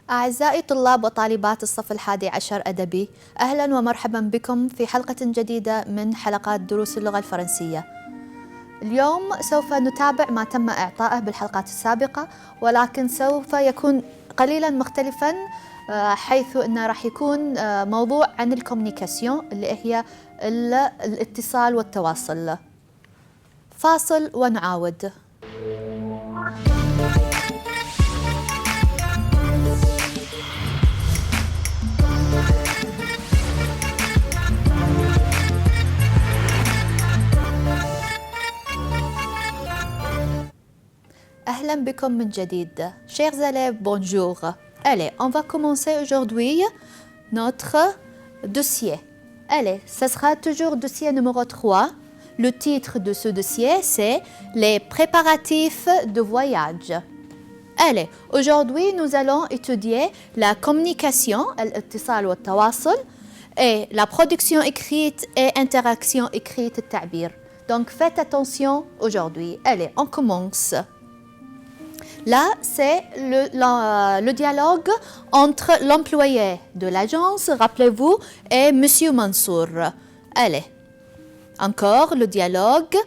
أعزائي طلاب وطالبات الصف 11 أدبي، أهلا ومرحبا بكم في حلقة جديدة من حلقات دروس اللغة الفرنسية. اليوم سوف نتابع ما تم إعطائه بالحلقات السابقة، ولكن سوف يكون قليلا مختلفا حيث أنه راح يكون موضوع عن الكوميونيكاسيون اللي هي الاتصال والتواصل. فاصل ونعاود. Ahlan bikum min jadid. Chers élèves, bonjour. Allez, on va commencer aujourd'hui notre dossier. Allez, ce sera toujours dossier numéro 3. Le titre de ce dossier, c'est les préparatifs de voyage. Allez, aujourd'hui, nous allons étudier la communication, الاتصال والتواصل, et la production écrite et interaction écrite, التعبير. Donc, faites attention aujourd'hui. Allez, on commence. Là, c'est le dialogue entre l'employé de l'agence, rappelez-vous, et Monsieur Mansour. Allez, encore le dialogue.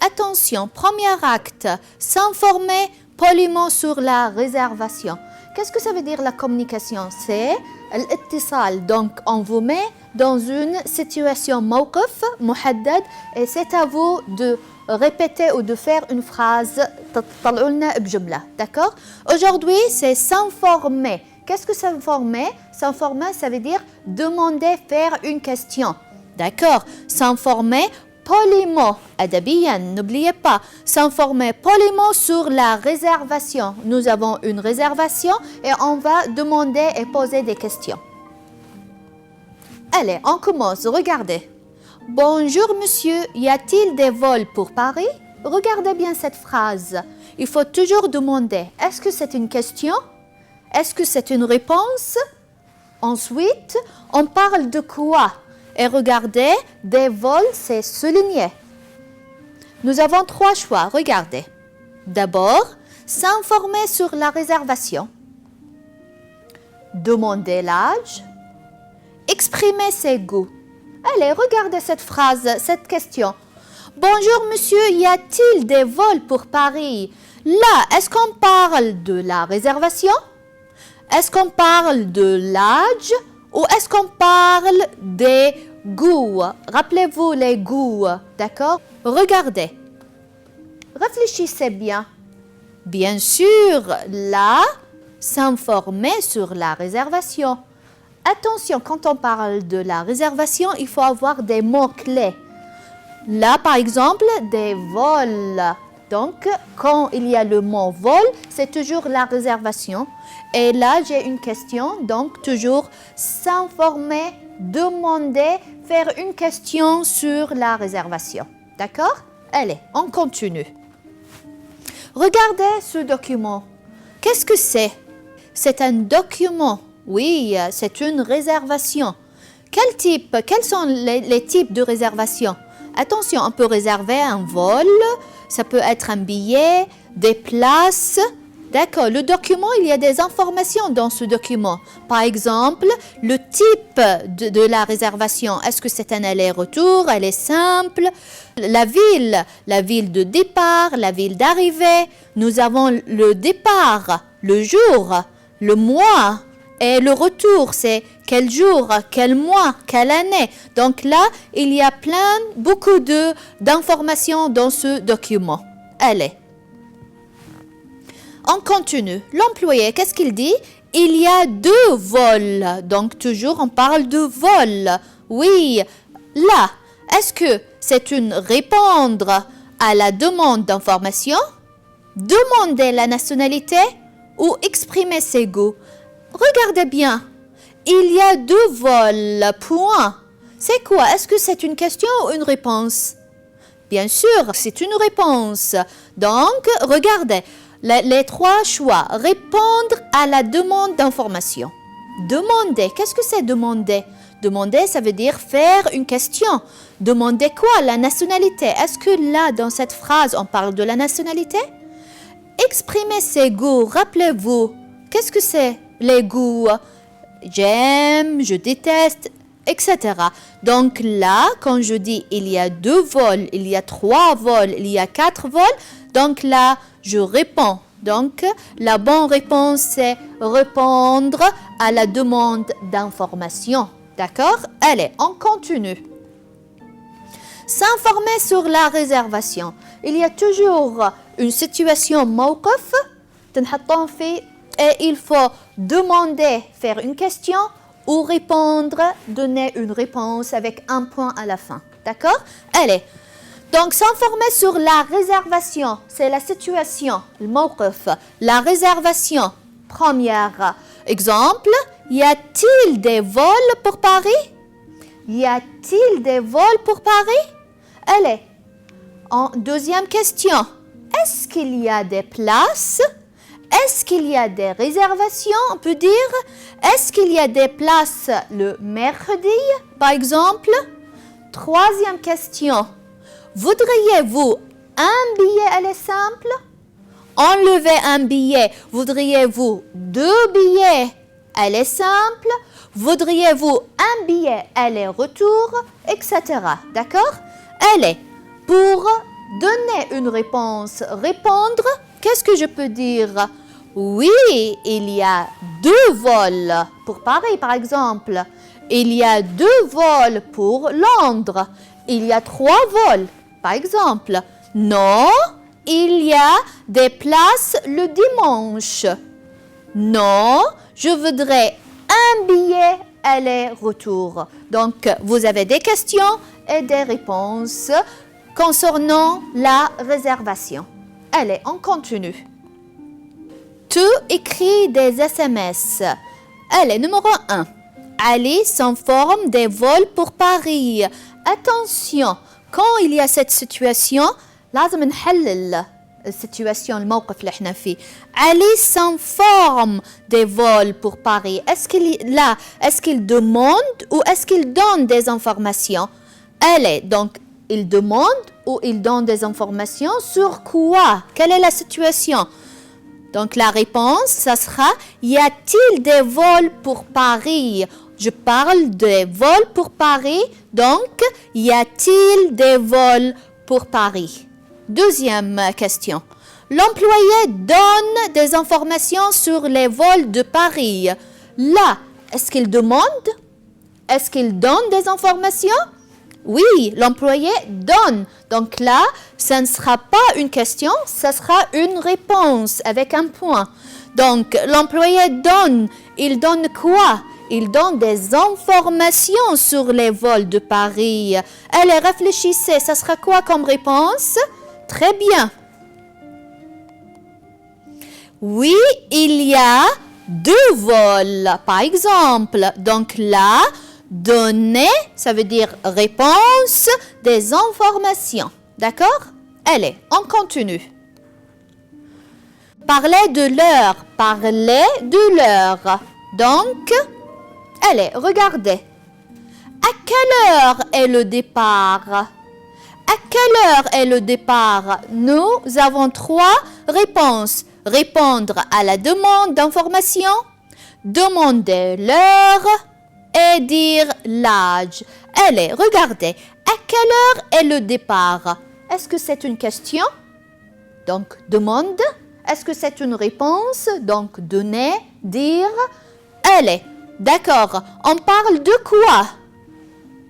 Attention, premier acte, s'informer poliment sur la réservation. Qu'est-ce que ça veut dire la communication? C'est الاتصال. Donc, on vous met dans une situation موقف محدد et c'est à vous de répéter ou de faire une phrase d'accord? Aujourd'hui, c'est s'informer. Qu'est-ce que s'informer? S'informer, ça veut dire demander, faire une question. D'accord? S'informer poliment, adabiyan, n'oubliez pas, s'informer poliment sur la réservation. Nous avons une réservation et on va demander et poser des questions. Allez, on commence, regardez. Bonjour monsieur, y a-t-il des vols pour Paris? Regardez bien cette phrase. Il faut toujours demander, est-ce que c'est une question? Est-ce que c'est une réponse? Ensuite, on parle de quoi? Et regardez, des vols, c'est souligné. Nous avons 3 choix, regardez. D'abord, s'informer sur la réservation. Demander l'âge. Exprimer ses goûts. Allez, regardez cette phrase, cette question. Bonjour monsieur, y a-t-il des vols pour Paris? Là, est-ce qu'on parle de la réservation? Est-ce qu'on parle de l'âge? Ou est-ce qu'on parle des goûts? Rappelez-vous les goûts, d'accord? Regardez. Réfléchissez bien. Bien sûr, là, s'informer sur la réservation. Attention, quand on parle de la réservation, il faut avoir des mots-clés. Là, par exemple, des vols. Donc, quand il y a le mot vol, c'est toujours la réservation. Et là, j'ai une question, donc toujours s'informer, demander, faire une question sur la réservation. D'accord? Allez, on continue. Regardez ce document. Qu'est-ce que c'est? C'est un document. Oui, c'est une réservation. Quels sont les types de réservation? Attention, on peut réserver un vol, ça peut être un billet, des places. D'accord, le document, il y a des informations dans ce document. Par exemple, le type de la réservation. Est-ce que c'est un aller-retour? Elle est simple. La ville de départ, la ville d'arrivée. Nous avons le départ, le jour, le mois. Et le retour, c'est quel jour, quel mois, quelle année. Donc là, il y a beaucoup d'informations dans ce document. Allez. On continue. L'employé, qu'est-ce qu'il dit? Il y a 2 vols. Donc toujours, on parle de vol. Oui. Là, est-ce que c'est une répondre à la demande d'information? Demander la nationalité ou exprimer ses goûts? Regardez bien, il y a 2 vols, point. C'est quoi? Est-ce que c'est une question ou une réponse? Bien sûr, c'est une réponse. Donc, regardez, les 3 choix. Répondre à la demande d'information. Demander, qu'est-ce que c'est demander? Demander, ça veut dire faire une question. Demander quoi? La nationalité. Est-ce que là, dans cette phrase, on parle de la nationalité? Exprimer ses goûts, rappelez-vous. Qu'est-ce que c'est? les goûts. J'aime, je déteste, etc. Donc là, quand je dis il y a 2 vols, il y a 3 vols, il y a 4 vols, donc là, je réponds. Donc, la bonne réponse, c'est répondre à la demande d'information. D'accord? Allez, on continue. S'informer sur la réservation. Il y a toujours une situation موقف تنحطون فيه et il faut demander, faire une question ou répondre, donner une réponse avec un point à la fin. D'accord? Allez. Donc, s'informer sur la réservation, c'est la situation, le موقف, la réservation. Premier exemple, y a-t-il des vols pour Paris? Y a-t-il des vols pour Paris? Allez, en deuxième question, est-ce qu'il y a des places? Est-ce qu'il y a des réservations? On peut dire, est-ce qu'il y a des places le mercredi, par exemple? Troisième question, voudriez-vous un billet aller simple? Enlever un billet, voudriez-vous 2 billets aller simple? Voudriez-vous un billet aller-retour, etc. D'accord? Allez, pour donner une réponse, répondre, qu'est-ce que je peux dire? Oui, il y a 2 vols pour Paris, par exemple. Il y a 2 vols pour Londres. Il y a 3 vols, par exemple. Non, il y a des places le dimanche. Non, je voudrais un billet aller-retour. Donc, vous avez des questions et des réponses concernant la réservation. Allez, on continue. Tu écris des SMS. Allez, numéro 1. Ali s'informe des vols pour Paris. Attention, quand il y a cette situation, لازم نحلل السيتواسيون الموقف اللي احنا فيه. Ali s'informe des vols pour Paris. Est-ce qu'il demande ou est-ce qu'il donne des informations? Allez, donc il demande ou il donne des informations sur quoi? Quelle est la situation? Donc la réponse, ça sera y a-t-il des vols pour Paris? Je parle des vols pour Paris, donc y a-t-il des vols pour Paris? Deuxième question. L'employé donne des informations sur les vols de Paris. Là, est-ce qu'il demande? Est-ce qu'il donne des informations? Oui, l'employé donne. Donc là, ça ne sera pas une question, ça sera une réponse avec un point. Donc, l'employé donne. Il donne quoi? Il donne des informations sur les vols de Paris. Allez, réfléchissez, ça sera quoi comme réponse? Très bien. Oui, il y a 2 vols, par exemple. Donc là, donner, ça veut dire réponse, des informations. D'accord? Allez, on continue. Parler de l'heure. Parler de l'heure. Donc, allez, regardez. À quelle heure est le départ? À quelle heure est le départ? Nous avons 3 réponses. Répondre à la demande d'information, demander l'heure et dire l'âge. Allez, regardez. À quelle heure est le départ? Est-ce que c'est une question? Donc, demande. Est-ce que c'est une réponse? Donc, donner, dire. Allez, d'accord. On parle de quoi?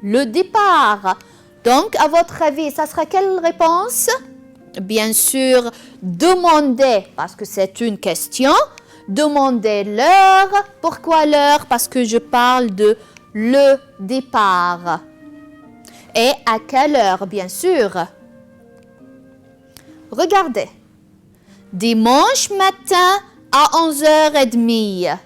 Le départ. Donc, à votre avis, ça sera quelle réponse? Bien sûr, demander, parce que c'est une question. Demander l'heure. Pourquoi l'heure? Parce que je parle de le départ. Et à quelle heure, bien sûr? Regardez. Dimanche matin à 11h30.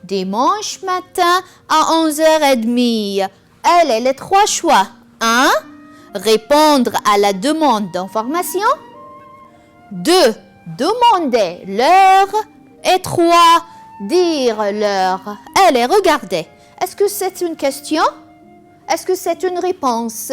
Dimanche matin à 11h30. Allez, les 3 choix. 1. Répondre à la demande d'information. 2. Demander l'heure. Et 3. Dire l'heure. Allez, regardez. Est-ce que c'est une question? Est-ce que c'est une réponse?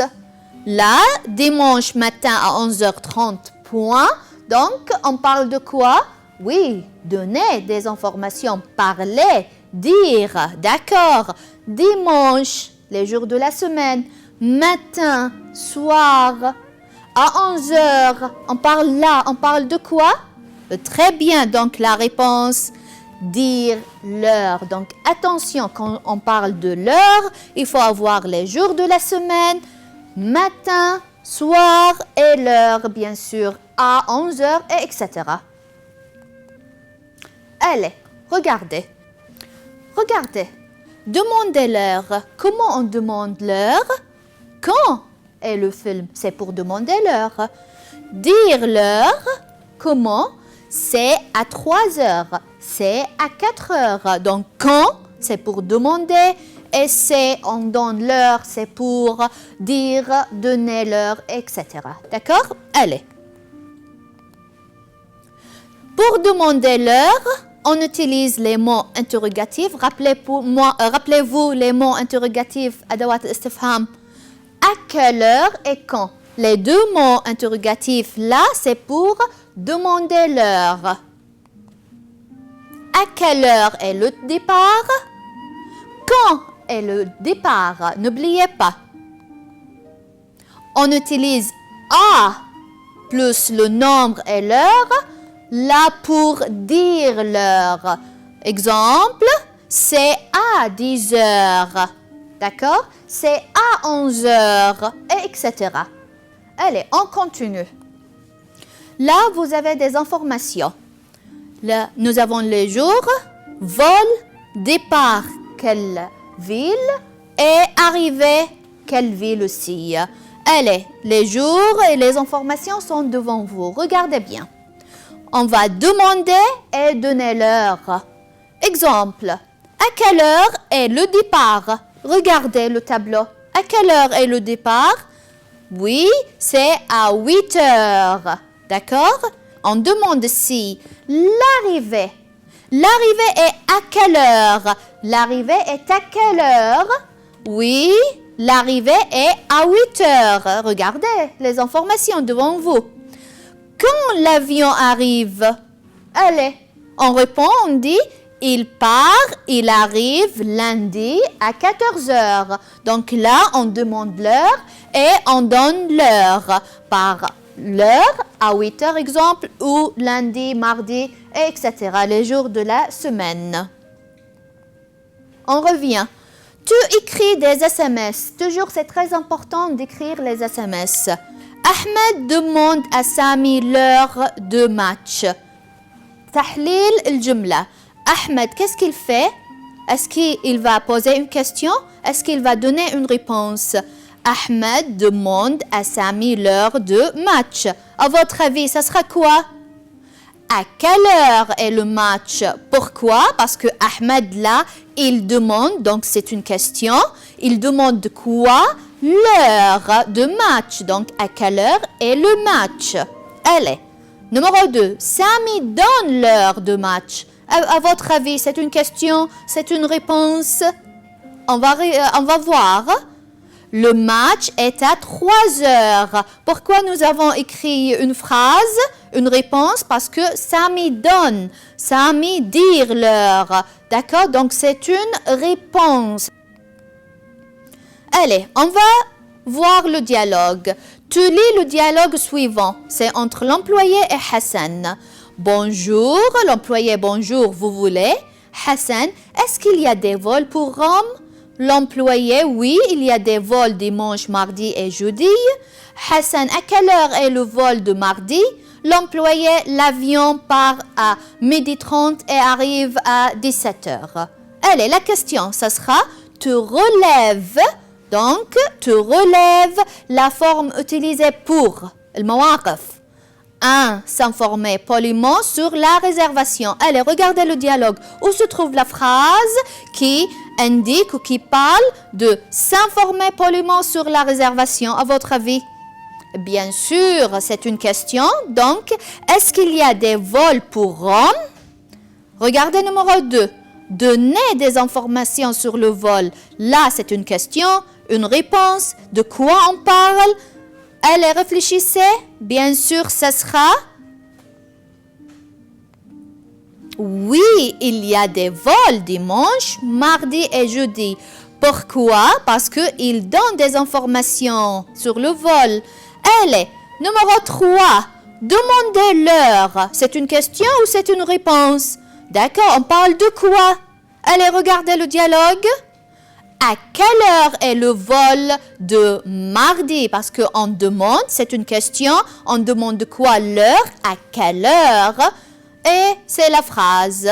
Là, dimanche matin à 11h30, point. Donc, on parle de quoi? Oui, donner des informations, parler dire, d'accord. Dimanche, les jours de la semaine. Matin, soir. À 11 heures, on parle de quoi? Très bien, donc la réponse, dire l'heure. Donc attention, quand on parle de l'heure, il faut avoir les jours de la semaine, matin, soir et l'heure, bien sûr, à 11 heures, et etc. Allez, regardez. Demandez l'heure. Comment on demande l'heure? Quand est le film? C'est pour demander l'heure. Dire l'heure, comment? C'est à 3 heures, c'est à 4 heures. Donc, quand, c'est pour demander, et c'est, on donne l'heure, c'est pour dire, donner l'heure, etc. D'accord? Allez. Pour demander l'heure, on utilise les mots interrogatifs. Rappelez-vous les mots interrogatifs, adawat al-istifham. À quelle heure et quand? Les deux mots interrogatifs là, c'est pour demander l'heure. À quelle heure est le départ? Quand est le départ? N'oubliez pas. On utilise à plus le nombre et l'heure là pour dire l'heure. Exemple, c'est à 10 heures. D'accord? C'est à 11 heures, etc. Allez, on continue. Là, vous avez des informations. Là, nous avons les jours, vol, départ, quelle ville, et arrivée, quelle ville aussi. Allez, les jours et les informations sont devant vous. Regardez bien. On va demander et donner l'heure. Exemple, à quelle heure est le départ? Regardez le tableau. À quelle heure est le départ? Oui, c'est à 8 heures. D'accord? On demande si l'arrivée. L'arrivée est à quelle heure? L'arrivée est à quelle heure? Oui, l'arrivée est à 8 heures. Regardez les informations devant vous. Quand l'avion arrive? Allez, on répond, on dit il arrive lundi à 14 heures. Donc là, on demande l'heure et on donne l'heure par l'heure à 8 heures, exemple, ou lundi, mardi, etc. Les jours de la semaine. On revient. Tu écris des SMS. Toujours, c'est très important d'écrire les SMS. Ahmed demande à Sami l'heure de match. Tahlil al-jumla. Ahmed, qu'est-ce qu'il fait? Est-ce qu'il va poser une question? Est-ce qu'il va donner une réponse? Ahmed demande à Sami l'heure de match. À votre avis, ça sera quoi? À quelle heure est le match? Pourquoi? Parce que Ahmed là, il demande, donc c'est une question, il demande de quoi? L'heure de match. Donc à quelle heure est le match? Allez, numéro 2, Sami donne l'heure de match. À votre avis, c'est une question, c'est une réponse? On va voir. Le match est à 3 heures. Pourquoi nous avons écrit une phrase, une réponse? Parce que Sami donne, Sami dire l'heure. D'accord? Donc c'est une réponse. Allez, on va voir le dialogue. Tu lis le dialogue suivant. C'est entre l'employé et Hassan. Bonjour, l'employé, bonjour, vous voulez? Hassan, est-ce qu'il y a des vols pour Rome? L'employé, oui, il y a des vols dimanche, mardi et jeudi. Hassan, à quelle heure est le vol de mardi? L'employé, l'avion part à 12h30 et arrive à 17h. Allez, la question, ça sera, tu relèves, donc tu relèves la forme utilisée pour le mawaqif. 1. S'informer poliment sur la réservation. Allez, regardez le dialogue. Où se trouve la phrase qui indique ou qui parle de s'informer poliment sur la réservation, à votre avis? Bien sûr, c'est une question. Donc, est-ce qu'il y a des vols pour Rome? Regardez numéro 2. Donner des informations sur le vol. Là, c'est une question, une réponse. De quoi on parle? Allez, réfléchissez. Bien sûr, ça sera Oui, il y a des vols dimanche, mardi et jeudi. Pourquoi? Parce qu'il donne des informations sur le vol. Allez, numéro 3. Demandez l'heure. C'est une question ou c'est une réponse? D'accord, on parle de quoi? Allez, regardez le dialogue. À quelle heure est le vol de mardi? Parce qu'on demande, c'est une question, on demande de quoi l'heure, à quelle heure? Et c'est la phrase.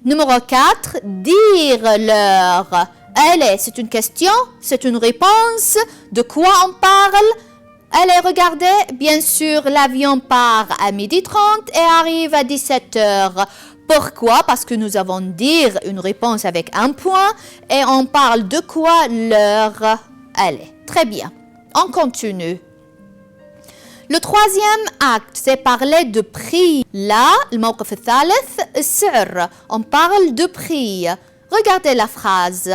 Numéro 4, dire l'heure. Allez, c'est une question, c'est une réponse. De quoi on parle? Allez, regardez, bien sûr, l'avion part à 12h30 et arrive à 17h. Pourquoi? Parce que nous avons dire une réponse avec un point et on parle de quoi l'heure. Allez, très bien. On continue. Le troisième acte, c'est parler de prix. Là, الموقف الثالث السعر. On parle de prix. Regardez la phrase.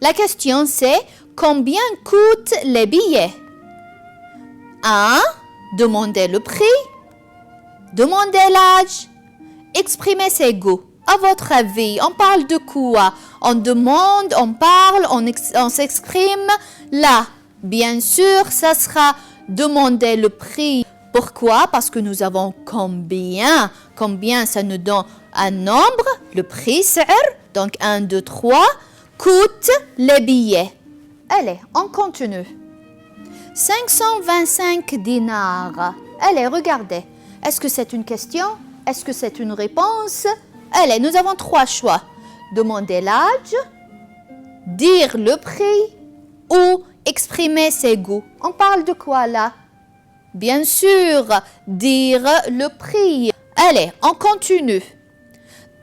La question c'est combien coûtent les billets? 1. Demandez le prix. Demandez l'âge. Exprimez ses goûts. À votre avis, on parle de quoi? On demande, on parle, on s'exprime. Là, bien sûr, ça sera demander le prix. Pourquoi? Parce que nous avons combien. Combien, ça nous donne un nombre. Le prix, سعر. Donc 1, 2, 3. Coûte les billets. Allez, on continue. 525 dinars. Allez, regardez. Est-ce que c'est une question? Est-ce que c'est une réponse? Allez, nous avons 3 choix. Demander l'âge, dire le prix ou exprimer ses goûts. On parle de quoi là? Bien sûr, dire le prix. Allez, on continue.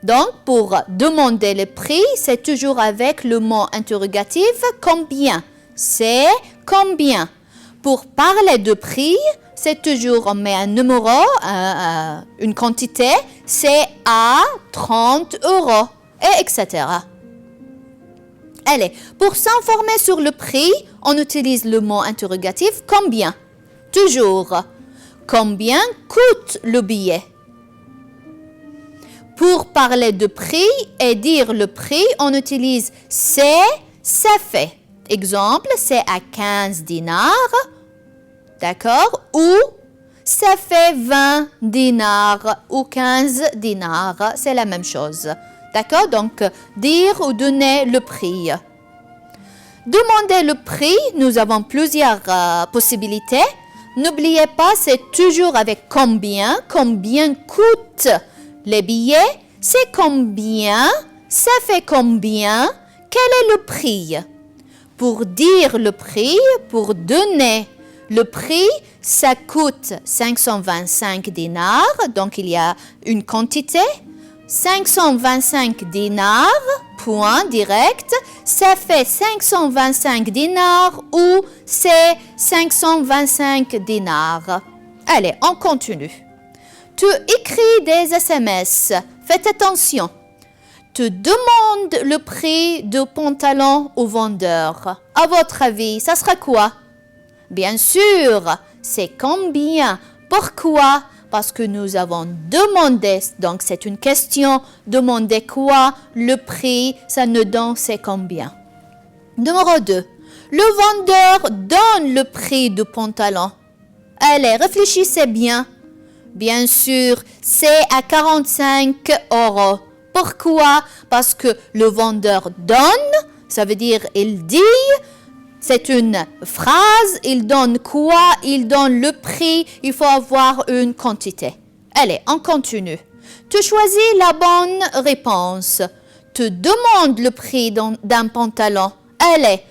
Donc, pour demander le prix, c'est toujours avec le mot interrogatif combien. C'est combien. Pour parler de prix, c'est toujours, on met un numéro, une quantité, c'est à 30 €, et etc. Allez, pour s'informer sur le prix, on utilise le mot interrogatif combien. Toujours. Combien coûte le billet? Pour parler de prix et dire le prix, on utilise c'est, ça fait. Exemple, c'est à 15 dinars. D'accord? Ou ça fait 20 dinars ou 15 dinars. C'est la même chose. D'accord? Donc, dire ou donner le prix. Demander le prix, nous avons plusieurs possibilités. N'oubliez pas, c'est toujours avec combien. Combien coûtent les billets? C'est combien? Ça fait combien? Quel est le prix? Pour dire le prix, pour donner le prix, ça coûte 525 dinars, donc il y a une quantité. 525 dinars, point direct, ça fait 525 dinars ou c'est 525 dinars. Allez, on continue. Tu écris des SMS, faites attention. Tu demandes le prix du pantalon au vendeur. À votre avis, ça sera quoi? Bien sûr, c'est combien. Pourquoi? Parce que nous avons demandé, donc c'est une question, demander quoi? Le prix, ça nous donne c'est combien. Numéro 2, le vendeur donne le prix du pantalon. Allez, réfléchissez bien. Bien sûr, c'est à 45 €. Pourquoi? Parce que le vendeur donne, ça veut dire il dit. C'est une phrase, il donne quoi? Il donne le prix, il faut avoir une quantité. Allez, on continue. Tu choisis la bonne réponse. Tu demandes le prix d'un pantalon. Allez,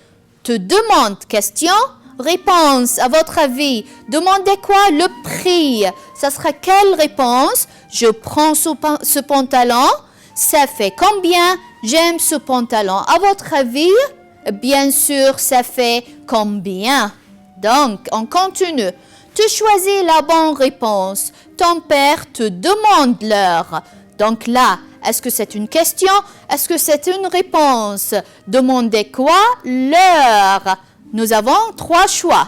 tu demandes question, réponse. À votre avis, demandez quoi? Le prix. Ça sera quelle réponse? Je prends ce pantalon. Ça fait combien? J'aime ce pantalon. À votre avis? Bien sûr, ça fait combien? Donc, on continue. Tu choisis la bonne réponse. Ton père te demande l'heure. Donc là, est-ce que c'est une question? Est-ce que c'est une réponse? Demandez quoi? L'heure. Nous avons 3 choix.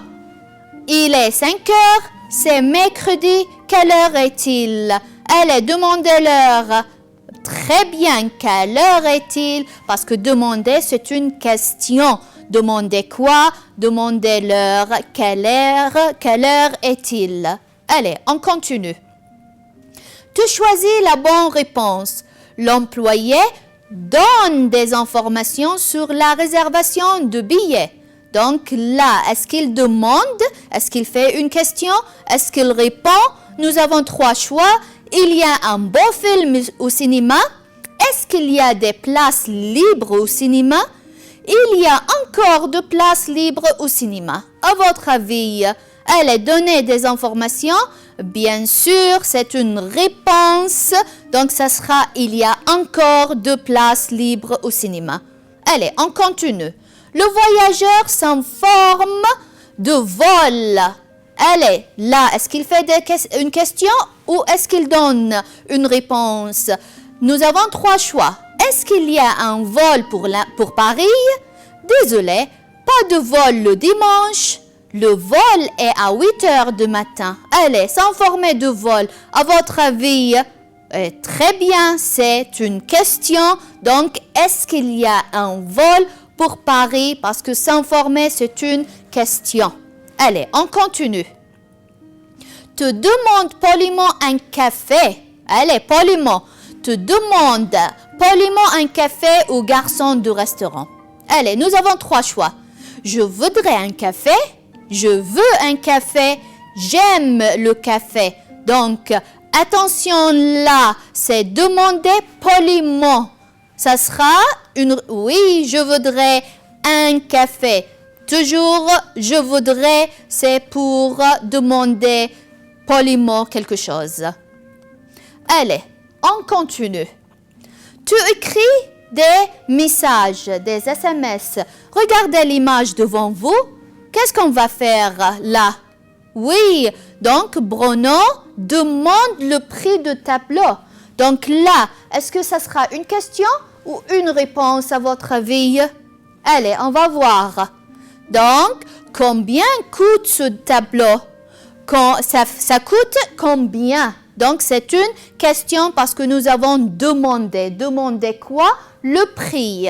Il est 5 heures, c'est mercredi. Quelle heure est-il? Allez, demandez l'heure. Très bien. Quelle heure est-il? Parce que demander, c'est une question. Demander quoi? Demander l'heure. Quelle heure est-il? Allez, on continue. Tu choisis la bonne réponse. L'employé donne des informations sur la réservation de billets. Donc là, est-ce qu'il demande? Est-ce qu'il fait une question? Est-ce qu'il répond? Nous avons 3 choix. Il y a un beau film au cinéma. Est-ce qu'il y a des places libres au cinéma? Il y a encore de places libres au cinéma. À votre avis, elle est donnée des informations? Bien sûr, c'est une réponse. Donc, ça sera il y a encore de places libres au cinéma. Allez, on continue. Le voyageur s'informe de vol. Allez, là, est-ce qu'il fait une question ou est-ce qu'il donne une réponse? Nous avons 3 choix. Est-ce qu'il y a un vol pour Paris? Désolé, pas de vol le dimanche. Le vol est à 8 heures du matin. Allez, s'informer de vol. À votre avis, très bien, c'est une question. Donc, est-ce qu'il y a un vol pour Paris? Parce que s'informer, c'est une question. Allez, on continue. Te demande poliment un café. Allez, poliment. Te demande poliment un café au garçon du restaurant. Allez, nous avons 3 choix. Je voudrais un café. Je veux un café. J'aime le café. Donc, attention là, c'est demander poliment. Ça sera oui, je voudrais un café. Toujours, je voudrais, c'est pour demander poliment quelque chose. Allez, on continue. Tu écris des messages, des SMS. Regardez l'image devant vous. Qu'est-ce qu'on va faire là? Oui, donc Bruno demande le prix du tableau. Donc là, est-ce que ça sera une question ou une réponse à votre avis? Allez, on va voir. Donc, combien coûte ce tableau? Ça coûte combien? Donc, c'est une question parce que nous avons demandé. Demandé quoi? Le prix.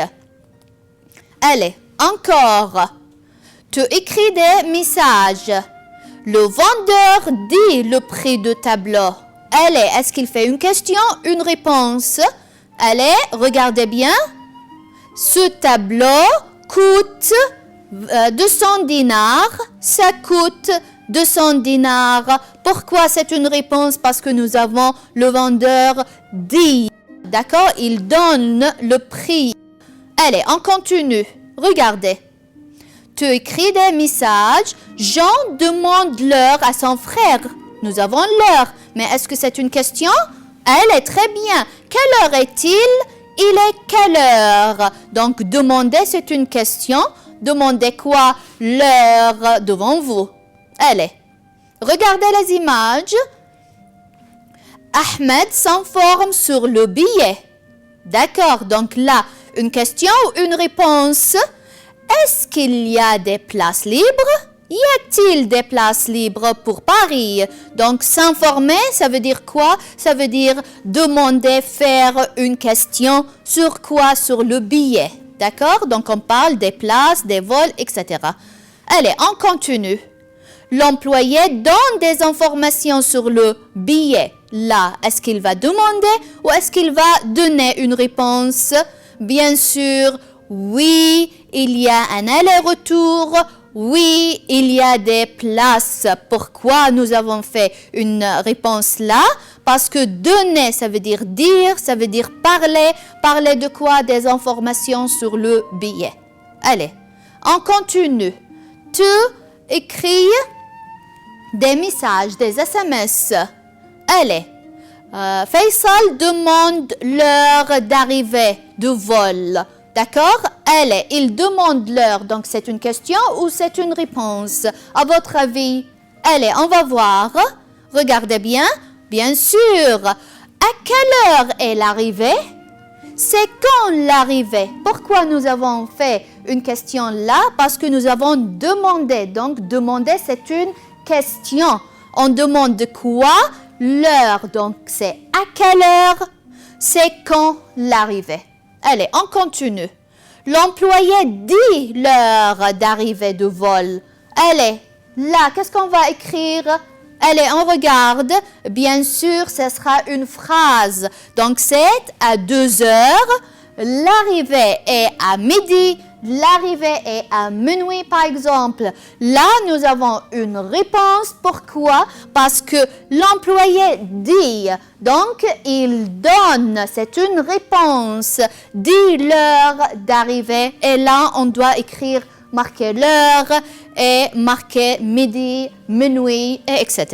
Allez, encore. Tu écris des messages. Le vendeur dit le prix du tableau. Allez, est-ce qu'il fait une question, une réponse? Allez, regardez bien. Ce tableau coûte 200 dinars. Ça coûte 200 dinars. Pourquoi c'est une réponse? Parce que nous avons le vendeur dit. D'accord? Il donne le prix. Allez, on continue. Regardez. Tu écris des messages. Jean demande l'heure à son frère. Nous avons l'heure. Mais est-ce que c'est une question? Elle est très bien. Quelle heure est-il? Il est quelle heure? Donc, demander, c'est une question. Demandez quoi? L'heure devant vous. Allez, regardez les images. Ahmed s'informe sur le billet. D'accord, donc là, une question ou une réponse? Est-ce qu'il y a des places libres? Y a-t-il des places libres pour Paris? Donc, s'informer, ça veut dire quoi? Ça veut dire demander, faire une question sur quoi? Sur le billet. D'accord? Donc, on parle des places, des vols, etc. Allez, on continue. L'employé donne des informations sur le billet. Là, est-ce qu'il va demander ou est-ce qu'il va donner une réponse? Bien sûr, oui, il y a un aller-retour. Oui, il y a des places. Pourquoi nous avons fait une réponse là? Parce que donner, ça veut dire dire, ça veut dire parler. Parler de quoi? Des informations sur le billet. Allez, on continue. Tu écris des messages, des SMS. Allez, Faisal demande l'heure d'arrivée du vol. D'accord? Allez, il demande l'heure. Donc, c'est une question ou c'est une réponse? À votre avis? Allez, on va voir. Regardez bien. Bien sûr. À quelle heure est l'arrivée? C'est quand l'arrivée? Pourquoi nous avons fait une question là? Parce que nous avons demandé. Donc, demander, c'est une question. On demande de quoi? L'heure. Donc, c'est à quelle heure? c'est quand l'arrivée. Allez, on continue. L'employé dit l'heure d'arrivée de vol. Allez, là, qu'est-ce qu'on va écrire? Allez, on regarde. Bien sûr, ce sera une phrase. Donc, c'est à 2 heures. L'arrivée est à midi. L'arrivée est à minuit, par exemple. Là, nous avons une réponse. Pourquoi? Parce que l'employé dit. Donc, il donne. C'est une réponse. Dit l'heure d'arrivée. Et là, on doit écrire, marquer l'heure et marquer midi, minuit, etc.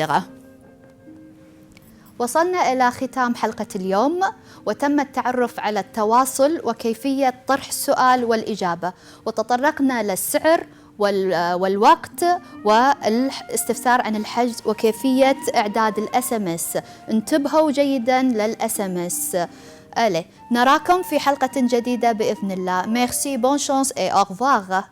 وصلنا إلى ختام حلقة اليوم وتم التعرف على التواصل وكيفية طرح السؤال والإجابة وتطرقنا للسعر والوقت والاستفسار عن الحجز وكيفية إعداد الSMS. انتبهوا جيدا للSMS. Allez, نراكم في حلقة جديدة بإذن الله. Merci, bonne chance et au revoir.